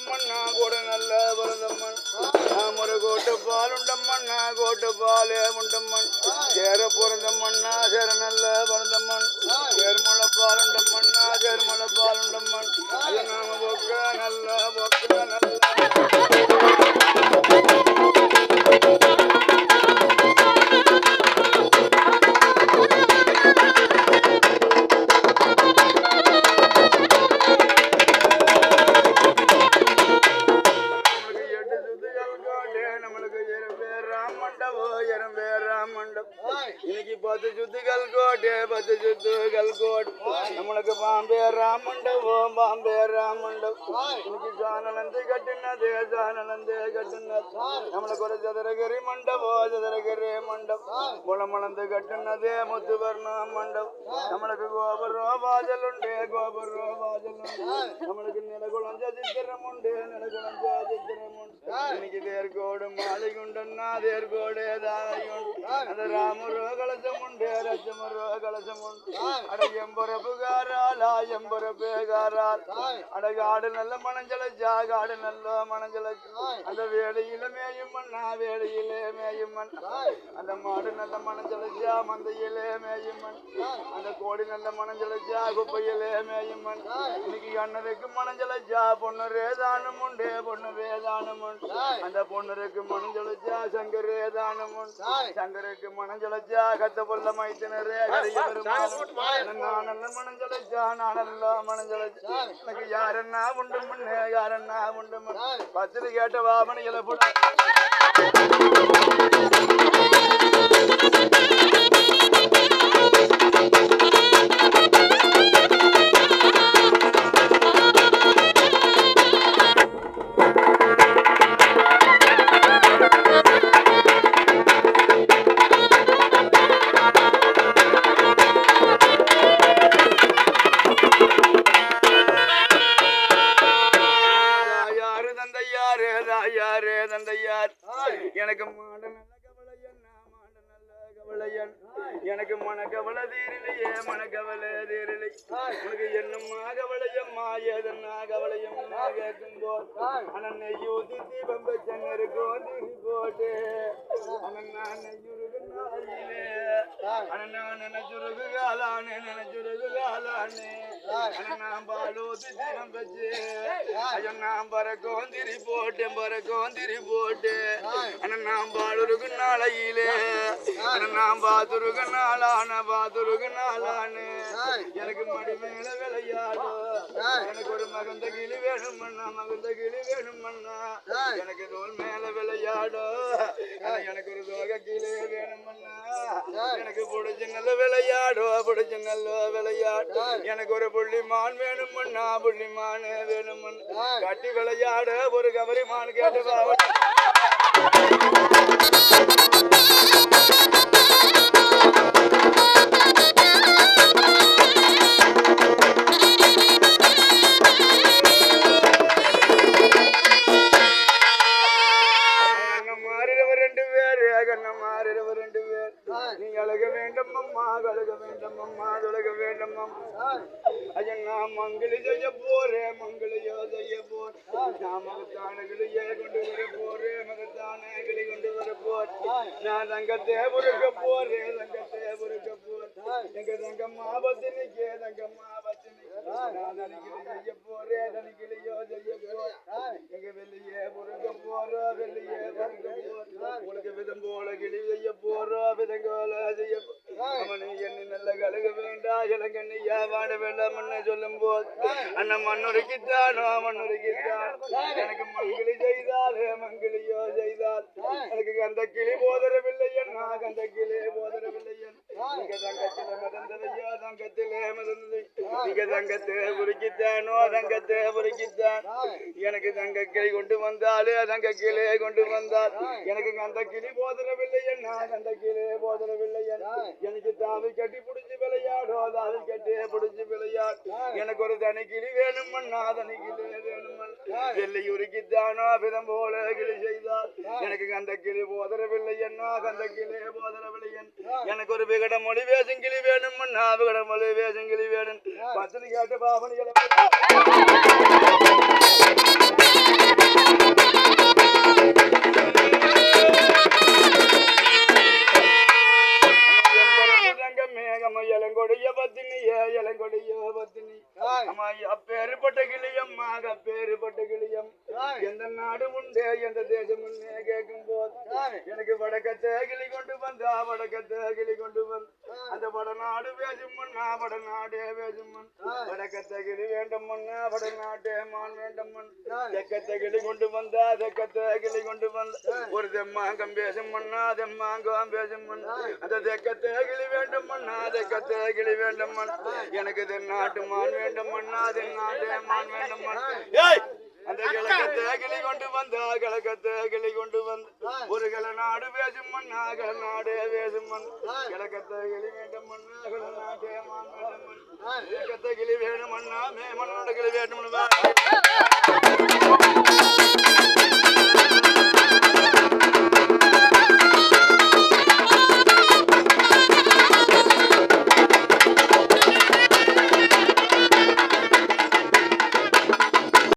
உண்டம்மண்ணா கூட நல்ல பரதம்மன் நாம் ஒரு கோட்டு பால் உண்டம்மண்ணா கோட்டு பாலே உண்டம்மன் சேர பிறந்தம்மண்ணா சேர நல்ல பரதம்மன் சேர்மலை பால் உண்டம்மண்ணா சேர்மலை பால் உண்டம்மன் அது நாம பொக்க நல்ல இன்னைக்கு 10 சுத்துகள் கோட்டை 10 சுத்துகள் கோட் நம்மளுக்கு பாம்பே ராமண்டபம் பாம்பே ராமண்டபம் இன்னைக்கு சானலந்து கட்டினது நம்மளுக்கு ஒரு சதுரகிரி மண்டபம் சதுரகிரி மண்டபம் குளமளந்து கட்டினதே முத்துவர்ண மண்டபம் நம்மளுக்கு கோபுரம் வாசல் உண்டு கோபுரம் வாசல் உண்டு நம்மளுக்கு நிலகுளஞ்ச சித்திரம் உண்டு நிலகுளஞ்ச சித்திரம் உண்டு இன்னைக்கு தேர்கோடு மாளிகை உண்டுன்னா தேர்கோடு தாய் உண்டு அந்த ராமரோ கலசம் உண்டு ரசமரோ கலசம் உண்டு அட எம்புறப்புகாராலா எம்புறப்புகாரால் அட காடு நல்ல மணஞ்சலச்சா காடு நல்ல மணஞ்சலச்சா அந்த வேலையில மேயும் மண்ணா வேலையிலே மேயும் மண் அந்த மாடு நல்ல மணஞ்சலச்சா மந்தையிலே மேயும் மண் அந்த கோடி நல்ல மணஞ்சலச்சா குப்பையிலே மேயும் மண் இன்னைக்கு அண்ணனுக்கு மணஞ்சலச்சா பொண்ணு ரேதானம் உண்டு பொண்ணு ரேதானம் உண்டு அந்த பொண்ணுக்கு மணஞ்சலச்சா சங்கரே தானம் உண்டு சங்கருக்கு மணஞ்சலச்சா கத்த பொல்ல மைத்தினரே கரிய பெருமாள் நானல்ல மணஞ்சலச்சா நானல்ல மணஞ்சலச்சா எனக்கு யாரன்னா உண்டு முன்னே யாரன்னா உண்டு முன்னே பத்திரி கேட்ட வாமனி இழப்பு எனக்கு மாட நல்ல கவலையன் மாட நல்ல கவலையன் எனக்கு மனக்கவலை தீரலையே மனக்கவலை தீரலை உனக்கு என்னம்மா கவலையம்மா ஏதன்னா கவலையம்மா கேட்கும் போது அண்ணன் நெய்யூதி தீபம் வச்சங்கருக்கும் தீரி போட்டு அண்ணன் நான் நெய்யுருகு நாயிலே அண்ணன் நான் நினைச்சுருகு காலானே நினைச்சுருகு காலானே அண்ணன் நான் பாலூத்தி தீபம் வச்சு ஐயோ நான் பறக்கும் திரி போட்டேன் பறக்கும் திரி போட்டு அண்ணன் நான் பாலுருக்கு நாளையிலே அண்ணன் நான் பாத்துருக்கு பாத்துருக்கு நாளானு எனக்கு மடி மேல விளையாடும் எனக்கு ஒரு மகந்த கிளி வேணுமண்ணா மகந்த கிளி வேணுமண்ணா எனக்கு தோல் மேல விளையாடும் எனக்கு ஒரு தோக கிளி வேணுமண்ணா எனக்கு பிடிச்ச நல்ல விளையாடும் பிடிச்ச நல்ல விளையாடும் எனக்கு ஒரு புள்ளிமான் வேணுமண்ணா புள்ளிமான் வேணுமண்ணா கட்டி விளையாட ஒரு கவரிமான் கேட்டு நீ அழக வேண்டும் அம்மா கழக வேண்டும் அம்மா தொழக வேண்டும் அம்மா ஐயன் நான் மங்களி செய்ய போறேன் மங்களியோ செய்ய போறேன் நான் மகத்தானகிளியே கொண்டு வர போறேன் மகத்தானகிளி கொண்டு வர போறேன் நான் தங்கத்தை பொறுக்க போறேன் தங்கத்தை பொறுக்க போறேன் எங்க தங்கம்மா பத்தினிக்கே தங்கம்மா பத்தினிக்கே நான் தனிக்கிளி செய்ய போறேன் தனிக்கிளியோ செய்ய போறேன் எங்க வெள்ளியே பொறுக்க போறோம் வெள்ளியே பொறுக்க போறோம் உனக்கு விதம் போல கிளி செய்ய போறோம் விதங்கோல செய்ய அவனு என்ன நல்ல கழுக வேண்டா இளங்கண்ணியா வாட வேண்டாம் சொல்லும் போது அண்ணன் மண்ணுரைக்குத்தானோ மண்ணுரைக்குத்தான் எனக்கு மங்கிலி செய்தாலே மங்கிலியோ செய்தால் எனக்கு கந்த கிளி போதரவில்லை என்ன கந்த கிளி போதரவில்லை நீங்க தங்கத்திலே மதந்ததையோ தங்கத்திலே மதந்ததை நீங்க தங்கத்தை புரிக்கித்தானோ தங்கத்தை புரிக்கித்தான் எனக்கு தங்க கிளி கொண்டு வந்தாலே தங்க கிளே கொண்டு வந்தால் எனக்கு கந்த கிளி போதரவில்லை என்ன கந்த கிளே போதரவில்லை எனக்கு தாவி கட்டி புடிச்சு விளையாடோ தாவி கட்டி புடிச்சு விளையாடு எனக்கு ஒரு தனி கிளி வேணும் மண்ணா தனி கிளி வேணும் வெள்ளி உருக்கித்தானோ விதம் போல கிளி செய்தால் எனக்கு கந்த கிளி போதரவில்லை என்ன கந்த கிளி போதரவில்லை எனக்கு ஒரு விகட மொழி வேசும் கிளி வேணும் மண்ணா விகட மொழி வேசும் கிளி வேணும் பத்தினி கேட்டு பாவனிகளை வடக்கத்தை கிளி கொண்டு வந்தா வடக்கத்தை கிளி கொண்டு வந்து அந்த வடநாடு பேசும் மண்ணா வடநாடே பேசும் மண் வடக்கத்தை கிளி வேண்டும் மண்ணா வடநாட்டே மான் வேண்டும் மண் தெக்கத்தை கிளி கொண்டு வந்தா தெக்கத்தை கிளி கொண்டு வந்த ஒரு தெம்மாங்கம் பேசும் மண்ணா தெம்மாங்கம் பேசும் மண் அந்த தெக்கத்தை கிளி வேண்டும் மண்ணா தெக்கத்தை கிளி வேண்டும் மண் எனக்கு தென்னாட்டு மான் வேண்டும் மண்ணா தென்னாட்டே மான் வேண்டும் மண் அந்த கிழக்கத்தை கிளி கொண்டு வந்தா கிழக்கத்தை கிளி கொண்டு வந்து ஒரு கிளநாடு பேசும் மண்ணா கிளநாடே பேசும் மண் கிழக்கத்தை கிளி வேண்டும் மண்ணா கிளநாட்டே மான் வேண்டும் மண் கிழக்கத்தை கிளி வேணும் மண்ணா மே மண்ணோட கிளி வேண்டும்